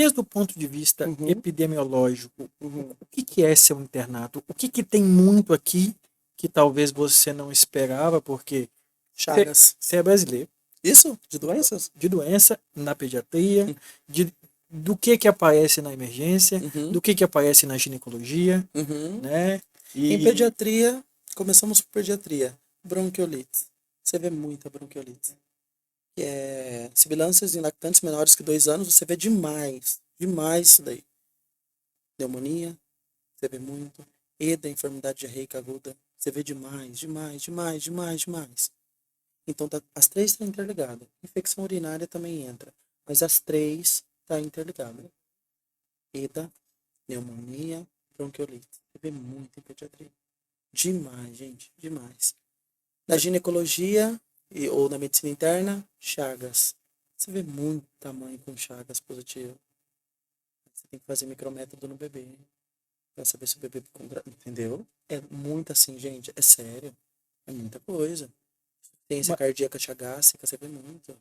desde o ponto de vista Uhum, epidemiológico, uhum. o que que é seu internato? O que que tem muito aqui que talvez você não esperava, porque Chagas. você é brasileiro, Isso? De doenças? de doença na pediatria, Hum, de, do que aparece na emergência, Uhum, do que aparece na ginecologia, uhum. né? Em E pediatria, começamos por pediatria. Bronquiolite. Você vê muita bronquiolite. Que é sibilâncias em lactantes menores que 2 anos, você vê demais. Demais isso daí. Pneumonia, você vê muito. EDA, enfermidade diarreica aguda. Você vê demais, demais, demais, demais, demais. Então, as três estão interligadas. Infecção urinária também entra. Mas as três estão interligadas. EDA, pneumonia, bronquiolite. Você vê muito em pediatria. Demais, gente. Demais. Na ginecologia ou na medicina interna, Chagas. Você vê muita mãe com Chagas positivo. Você tem que fazer micrométodo no bebê. Pra saber se o bebê entendeu? É muito assim, gente. É sério. É muita coisa. Ciência ma- cardíaca chagásica, você vê muito.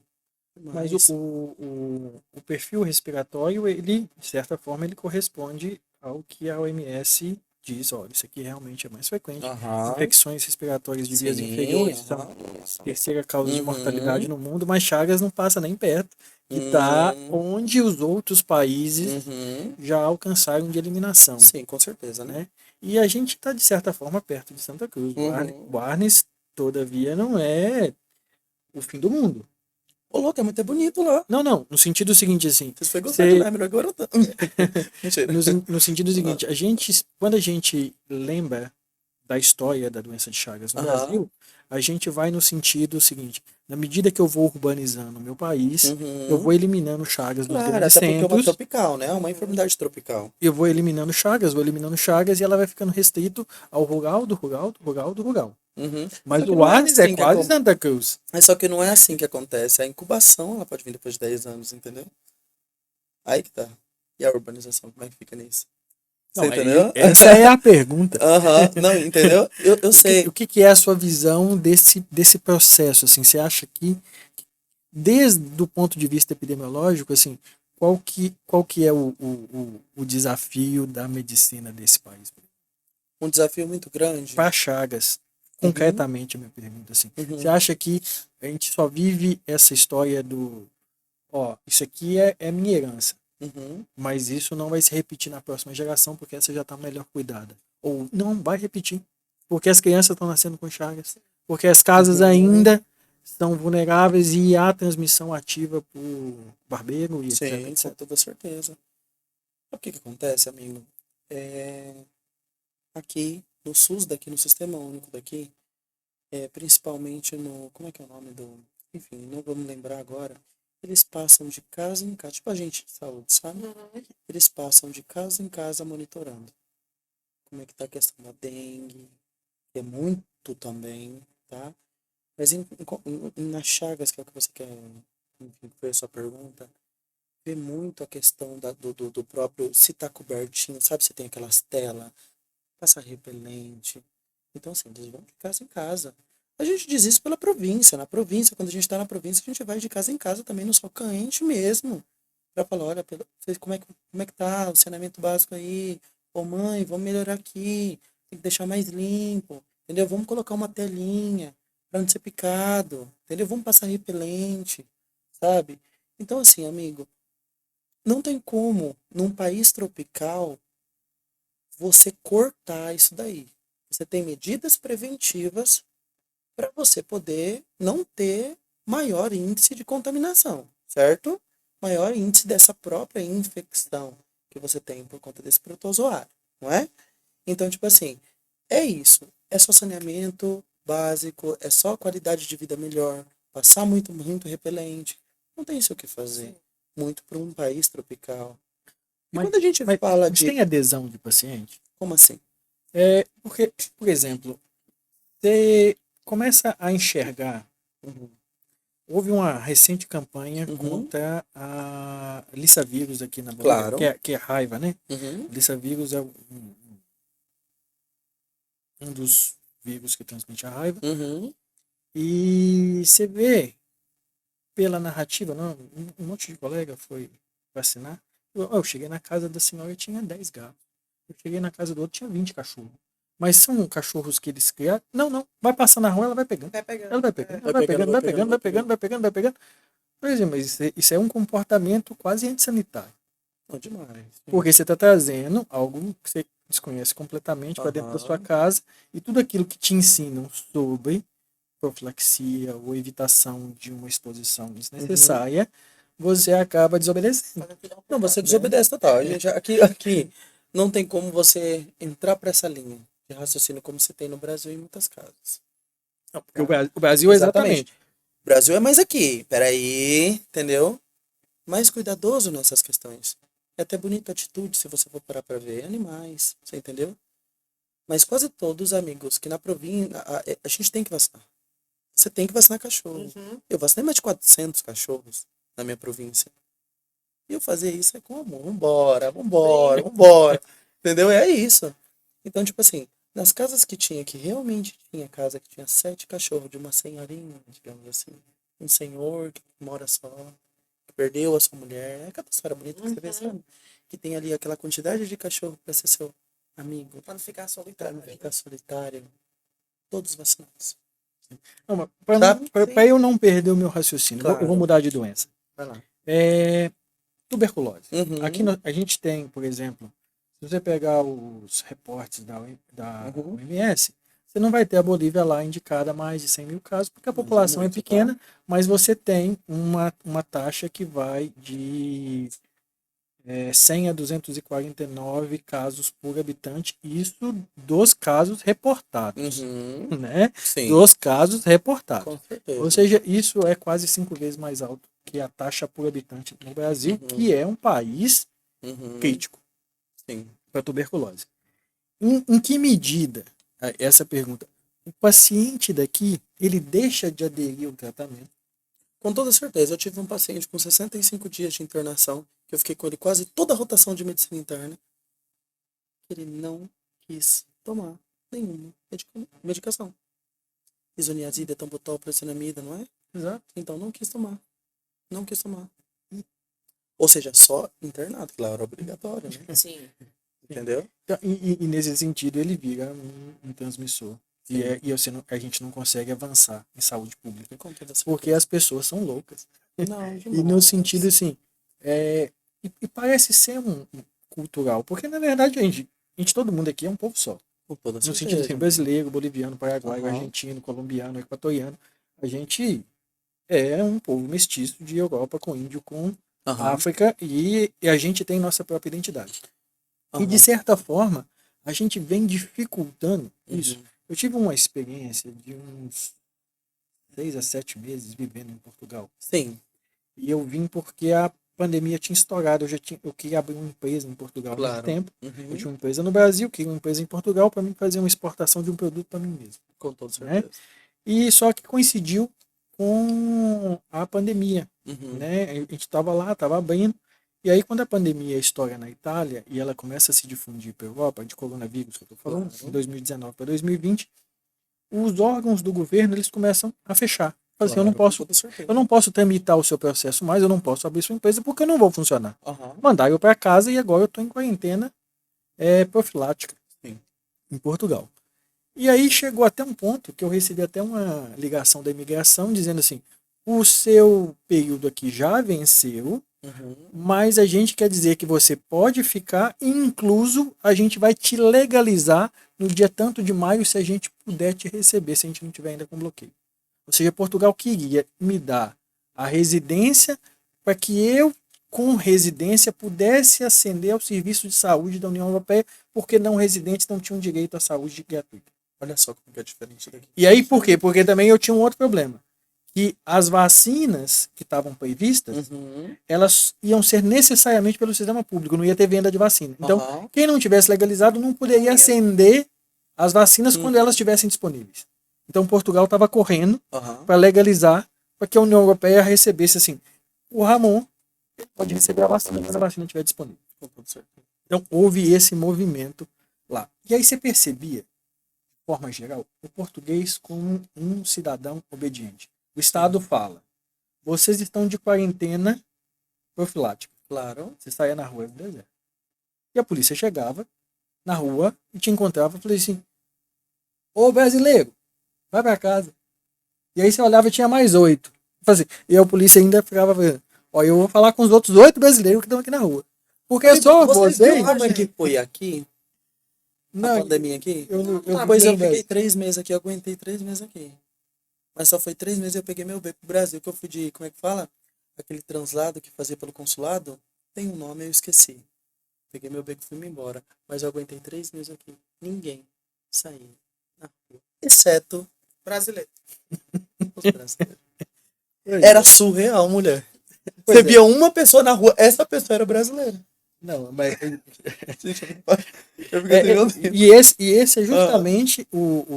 mas Mas, o perfil respiratório, ele, de certa forma, ele corresponde ao que a OMS diz, olha, isso aqui realmente é mais frequente. aham, Infecções respiratórias de vias sim, inferiores são aham, a terceira causa de mortalidade uhum, no mundo, mas Chagas não passa nem perto, que está uhum, onde os outros países uhum. já alcançaram de eliminação, Sim, com certeza, né? né? E a gente está, de certa forma, perto de Santa Cruz. Uhum. Barnes, todavia, não é o fim do mundo. Ô, louco, é muito bonito lá. Não, não, no sentido seguinte, assim, Vocês foi gostar de lá, você, é melhor que Guarantã. Mentira. no sentido Ah, seguinte, a gente, quando a gente lembra da história da doença de Chagas no aham, Brasil, a gente vai no sentido seguinte, na medida que eu vou urbanizando o meu país, eu uhum. vou eliminando Chagas dos Claro, grandes até porque é uma centros, tropical, né? É uma enfermidade tropical. eu vou eliminando Chagas e ela vai ficando restrito ao rural, do rural, do rural, do rural. Uhum. Mas Só que o não é Arnes é assim que quase acontece. Santa Cruz. Só que não é assim que acontece. A incubação, ela pode vir depois de 10 anos, entendeu? Aí que tá. E a urbanização, como é que fica nisso? Você Não, entendeu? essa é a pergunta. Aham, não, entendeu? Eu sei. O que que é a sua visão desse processo? Assim, você acha que, desde o ponto de vista epidemiológico, assim, qual que é o desafio da medicina desse país? Um desafio muito grande. Para Chagas, Uhum, concretamente, a minha pergunta, assim, você uhum, acha que a gente só vive essa história do, ó, isso aqui é minha herança, uhum, mas isso não vai se repetir na próxima geração porque essa já está melhor cuidada? Ou não vai repetir, porque as crianças estão nascendo com Chagas, porque as casas uhum. ainda estão vulneráveis e há transmissão ativa por barbeiro e etc, Sim, com etc. toda certeza. Sabe o que que acontece, amigo? É, aqui no SUS daqui, no Sistema Único daqui, principalmente no, como é que é o nome do, enfim, não vou me lembrar agora, eles passam de casa em casa, tipo agente de saúde, sabe? Eles passam de casa em casa monitorando como é que tá a questão da dengue, que é muito também, tá? Mas nas chagas, que é o que você quer, enfim, que foi a sua pergunta, vê muito a questão do próprio, se tá cobertinho, sabe? Se tem aquelas telas, passa repelente. Então, assim, eles vão de casa em casa. A gente diz isso pela província. Na província, quando a gente tá na província, a gente vai de casa em casa também, no sol quente mesmo. Pra falar, olha, como é que tá o saneamento básico aí? Ô mãe, vamos melhorar aqui. Tem que deixar mais limpo. Entendeu? Vamos colocar uma telinha pra não ser picado. Entendeu? Vamos passar repelente, sabe? Então, assim, amigo, não tem como, num país tropical, você cortar isso daí. Você tem medidas preventivas para você poder não ter maior índice de contaminação, certo? Maior índice dessa própria infecção que você tem por conta desse protozoário, não é? Então, tipo assim, é isso. É só saneamento básico, é só qualidade de vida melhor, passar muito, muito repelente. Não tem isso o que fazer. Muito para um país tropical. E Mas, quando a gente fala mas de. tem adesão de paciente? Como assim? Porque, por exemplo, você começa a enxergar. Uhum. Houve uma recente campanha Uhum. contra a Lissa vírus aqui na Bolívia, Claro. que é raiva, né? Uhum. Lissa vírus é um dos vírus que transmite a raiva. Uhum. E você vê pela narrativa, não, um monte de colega foi vacinar, Eu cheguei na casa da senhora e tinha 10 gatos. Eu cheguei na casa do outro tinha 20 cachorros. Mas são cachorros que eles criaram? Não, não. Vai passar na rua, ela vai pegando. Vai Ela pegando. vai pegando, ela Vai vai pegando, pegando, vai vai pegando, pegando, vai pegando, vai pegando, vai pegando. Por exemplo, mas isso é um comportamento quase antissanitário. Não, demais. Porque você está trazendo algo que você desconhece completamente para dentro da sua Aham. casa e tudo aquilo que te ensinam sobre profilaxia ou evitação de uma exposição desnecessária, você acaba desobedecendo. Não, você desobedece total. A gente, aqui não tem como você entrar para essa linha de raciocínio como se tem no Brasil em muitas casas. Não, porque o Brasil é exatamente. O Brasil é mais aqui. Peraí, entendeu? Mais cuidadoso nessas questões. É até bonita a atitude, se você for parar para ver. Animais, você entendeu? Mas quase todos, amigos, que na província. A gente tem que vacinar. Você tem que vacinar cachorro. Uhum. Eu vacinei mais de 400 cachorros na minha província. E eu fazia isso é com amor. Vambora, vambora, vambora. Entendeu? É isso. Então, tipo assim, nas casas que realmente tinha casa que tinha 7 cachorros de uma senhorinha, digamos assim. Um senhor que mora só, que perdeu a sua mulher. É aquela história bonita que você vê, sabe? Que tem ali aquela quantidade de cachorro pra ser seu amigo, Pra não ficar pra solitário. não ficar solitário. Todos vacinados. Não, Tá? para eu não perder o meu raciocínio, eu vou Claro. mudar de doença. Vai lá. Tuberculose. Uhum. Aqui a gente tem, por exemplo, se você pegar os reportes da Uhum. OMS, você não vai ter a Bolívia lá indicada a mais de 100 mil casos, porque a Mas é população é muito, pequena, mas você tem uma taxa que vai de 100 a 249 casos por habitante, isso dos casos reportados, Uhum. né? Sim, Dos casos reportados. com certeza. Ou seja, isso é quase 5 vezes mais alto que a taxa por habitante no Brasil, que é um país Uhum. crítico Sim. para tuberculose. Em que medida, essa pergunta, o paciente daqui, ele deixa de aderir ao tratamento? Com toda certeza. Eu tive um paciente com 65 dias de internação, que eu fiquei com ele quase toda a rotação de medicina interna, que ele não quis tomar nenhuma medicação. Isoniazida, tambutol, procinamida, não é? Exato. Então não quis tomar. Não quis tomar. Ou seja, só internado, claro, obrigatório, né? Sim. Entendeu? Então, e nesse sentido, ele vira um transmissor. Sim. A gente não consegue avançar em saúde pública, Com toda porque certeza. as pessoas são loucas. Não, E no demais. sentido assim, e parece ser um cultural, porque na verdade todo mundo aqui é um povo só. Com toda No certeza. sentido assim, brasileiro, boliviano, paraguaio, Aham. argentino, colombiano, equatoriano, a gente é um povo mestiço de Europa com índio, com Aham. África, e a gente tem nossa própria identidade. E de Aham. certa forma, a gente vem dificultando isso. Uhum. Eu tive uma experiência de uns 6 a 7 meses vivendo em Portugal. Sim, E eu vim porque a pandemia tinha estourado. Eu queria abrir uma empresa em Portugal há muito claro. tempo. Eu Uhum. tinha uma empresa no Brasil, queria uma empresa em Portugal para mim fazer uma exportação de um produto para mim mesmo. Com toda Né? certeza. E só que coincidiu com a pandemia. Uhum. Né? A gente estava lá, estava abrindo. E aí, quando a pandemia estoura na Itália e ela começa a se difundir para a Europa, de coronavírus que eu estou falando, Claro. em 2019 para 2020, os órgãos do governo eles começam a fechar. Fala assim, Claro, com toda certeza. eu não posso tramitar o seu processo mais, eu não posso abrir sua empresa porque eu não vou funcionar. Aham. Mandaram eu para casa e agora eu estou em quarentena profilática Sim. em Portugal. E aí chegou até um ponto que eu recebi até uma ligação da imigração dizendo assim, o seu período aqui já venceu, Uhum. mas a gente quer dizer que você pode ficar, incluso a gente vai te legalizar no dia tanto de maio se a gente puder te receber, se a gente não tiver ainda com bloqueio. Ou seja, Portugal queria me dar a residência para que eu, com residência, pudesse ascender ao serviço de saúde da União Europeia, porque não residentes não tinham direito à saúde gratuita. Olha só como que é diferente daqui. E aí por quê? Porque também eu tinha um outro problema. Que as vacinas que estavam previstas, Uhum. elas iam ser necessariamente pelo sistema público, não ia ter venda de vacina. Então, Aham. quem não tivesse legalizado não poderia acender as vacinas quando Uhum. elas estivessem disponíveis. Então, Portugal estava correndo Aham. para legalizar, para que a União Europeia recebesse assim, o Ramon pode receber a vacina quando a vacina estiver disponível. Com toda certeza. Então, houve esse movimento lá. E aí você percebia, de forma geral, o português como um cidadão obediente. O Estado fala, vocês estão de quarentena profilática. Claro. Você saía na rua, era um deserto. E a polícia chegava na rua e te encontrava e falei assim: Ô brasileiro, vai pra casa. E aí você olhava e tinha mais 8. E a polícia ainda ficava falando: Ó, eu vou falar com os outros 8 brasileiros que estão aqui na rua. Porque Amigo, só você viu vocês. como é que foi aqui, a Não, pandemia aqui? eu Ah, fui pois eu também. fiquei 3 meses aqui, eu aguentei 3 meses aqui. Mas só foi 3 meses e eu peguei meu B pro Brasil, que eu fui de, como é que fala? Aquele translado que fazia pelo consulado. Tem um nome, eu esqueci. Peguei meu beco e fui embora. Mas eu aguentei 3 meses aqui. Ninguém saía na rua. Exceto Brasileiro. os brasileiros. Pois Era é. surreal, mulher. Pois Você é. via uma pessoa na rua, essa pessoa era brasileira. Não, mas. Gente, eu fiquei assim, meu Deus. E esse é Ah, justamente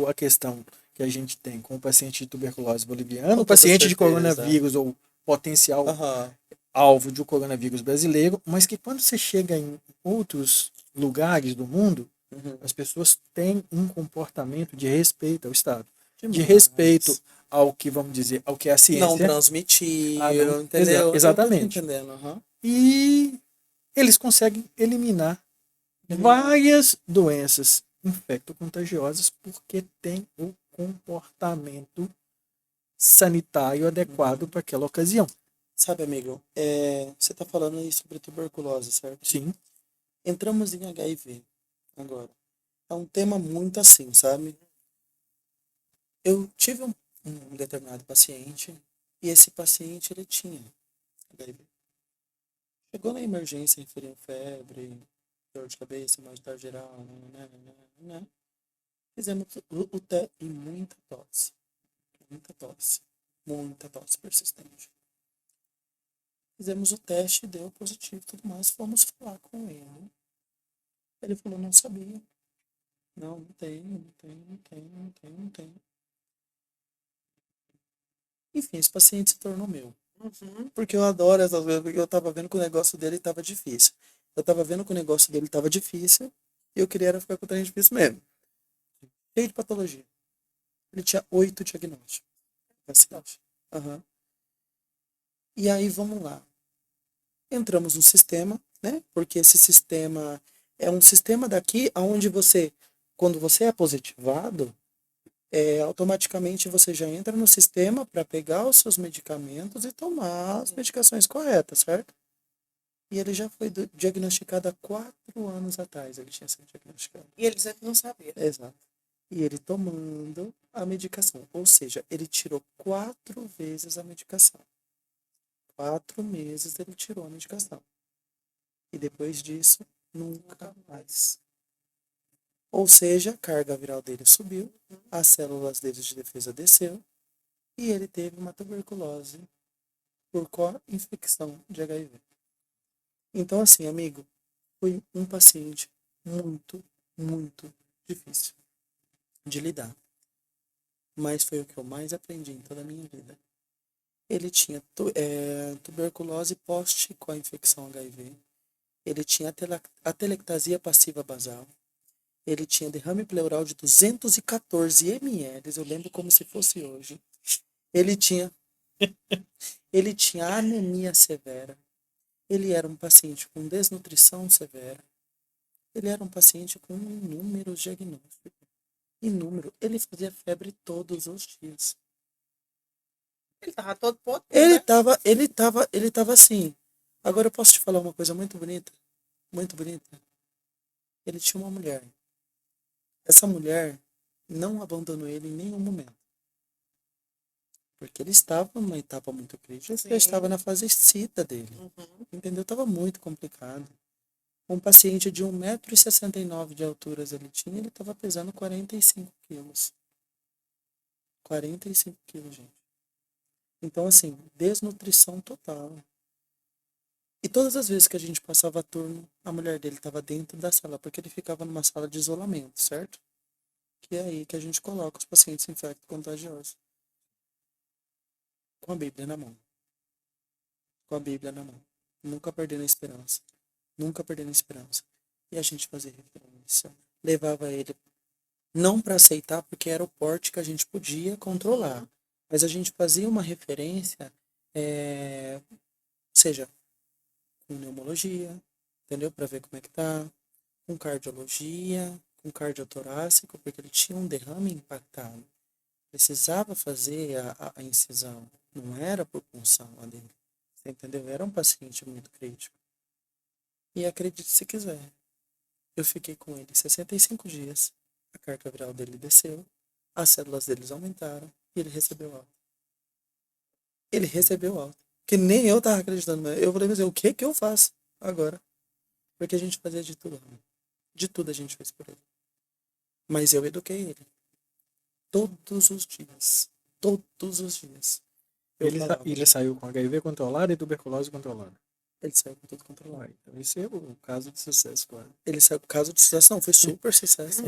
a questão que a gente tem com o paciente de tuberculose boliviano, com o toda paciente de certeza. coronavírus ou potencial Aham. alvo de um coronavírus brasileiro, mas que quando você chega em outros lugares do mundo, Uhum. as pessoas têm um comportamento de respeito ao Estado, de respeito Demais. ao que, vamos dizer, ao que é a Não ciência. Ah, não, transmitir, entendeu? Eu tô te exatamente. entendendo, aham. E eles conseguem eliminar Eliminar. várias doenças infecto-contagiosas porque tem o comportamento sanitário adequado Uhum. para aquela ocasião. Sabe, amigo, você tá falando aí sobre tuberculose, certo? Sim, Entramos em HIV agora. É um tema muito assim, sabe? Eu tive um determinado paciente e esse paciente ele tinha HIV. Chegou na emergência, referiu febre, dor de cabeça, mal-estar geral, né? Fizemos o teste e muita tosse persistente. Fizemos o teste, deu positivo e tudo mais, fomos falar com ele. Ele falou, não sabia. Não, não tem, não tem, não tem, não tem, não tem. Enfim, esse paciente se tornou meu. Uhum. Porque eu adoro essas coisas, porque eu tava vendo que o negócio dele tava difícil. Eu tava vendo que o negócio dele tava difícil e eu queria era ficar com o trem difícil mesmo. Cheio de patologia. Ele tinha 8 diagnósticos. Paciente. Aham. E aí, vamos lá. Entramos no sistema, né? Porque esse sistema é um sistema daqui onde você, quando você é positivado, automaticamente você já entra no sistema para pegar os seus medicamentos e tomar as medicações corretas, certo? E ele já foi diagnosticado há 4 anos atrás. Ele tinha sido diagnosticado. E ele dizia que não sabia. Exato. E ele tomando a medicação. Ou seja, ele tirou 4 vezes a medicação. 4 meses ele tirou a medicação. E depois disso, nunca mais. Ou seja, a carga viral dele subiu, as células dele de defesa desceu e ele teve uma tuberculose por co-infecção de HIV. Então, assim, amigo, foi um paciente muito, muito difícil de lidar. Mas foi o que eu mais aprendi em toda a minha vida. Ele tinha tuberculose post com a infecção HIV. Ele tinha atelectasia passiva basal. Ele tinha derrame pleural de 214 ml. Eu lembro como se fosse hoje. Ele tinha, ele tinha anemia severa. Ele era um paciente com desnutrição severa. Ele era um paciente com inúmeros diagnósticos. Inúmero. Ele fazia febre todos os dias. Ele tava todo potente, Ele né? tava assim. Agora eu posso te falar uma coisa muito bonita? Muito bonita. Ele tinha uma mulher. Essa mulher não abandonou ele em nenhum momento. Porque ele estava numa etapa muito crítica. Ele já Sim. estava na fase cita dele. Uhum. Entendeu? Estava muito complicado. Um paciente de 1,69 m de alturas ele tinha, ele estava pesando 45 quilos. 45 quilos, gente. Então, assim, desnutrição total. E todas as vezes que a gente passava turno, a mulher dele estava dentro da sala, porque ele ficava numa sala de isolamento, certo? Que é aí que a gente coloca os pacientes infecto-contagiosos. Com a Bíblia na mão. Com a Bíblia na mão. Nunca perdendo a esperança. Nunca perdendo a esperança. E a gente fazia referência. Levava ele, não para aceitar, porque era o porte que a gente podia controlar. Mas a gente fazia uma referência, ou seja, com pneumologia, entendeu? Para ver como é que tá, com cardiologia, com cardiotorácico, porque ele tinha um derrame impactado. Precisava fazer a incisão, não era por punção a dele. Você entendeu? Era um paciente muito crítico. E acredite se quiser, eu fiquei com ele 65 dias, a carga viral dele desceu, as células deles aumentaram e ele recebeu alta. Ele recebeu alta. Que nem eu tava acreditando, mas eu falei, mas o que que eu faço agora? Porque a gente fazia de tudo, Rami. De tudo a gente fez por ele. Mas eu eduquei ele. Todos os dias. Todos os dias. Eu falava, Ele saiu com HIV controlado e tuberculose controlada. ele saiu com tudo controlado. Uai, então esse é o caso de sucesso, claro. Ele saiu com caso de sucesso, não, foi super sucesso.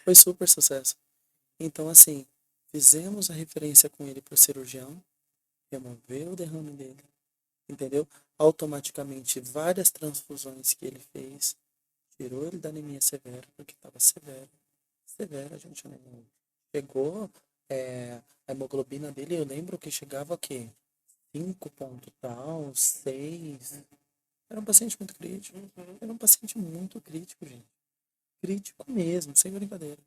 Foi super sucesso. Então, assim, fizemos a referência com ele para o cirurgião, removeu o derrame dele, entendeu? Automaticamente, várias transfusões que ele fez, tirou ele da anemia severa, porque estava severa. Severa, gente, a anemia. Chegou, a hemoglobina dele, eu lembro que chegava a quê? 5 ponto tal, 6. Era um paciente muito crítico. Era um paciente muito crítico, gente. Crítico mesmo, sem brincadeira.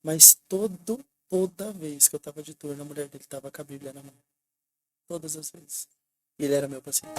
Mas toda vez que eu tava de turno, a mulher dele tava com a Bíblia na mão. Todas as vezes. E ele era meu paciente.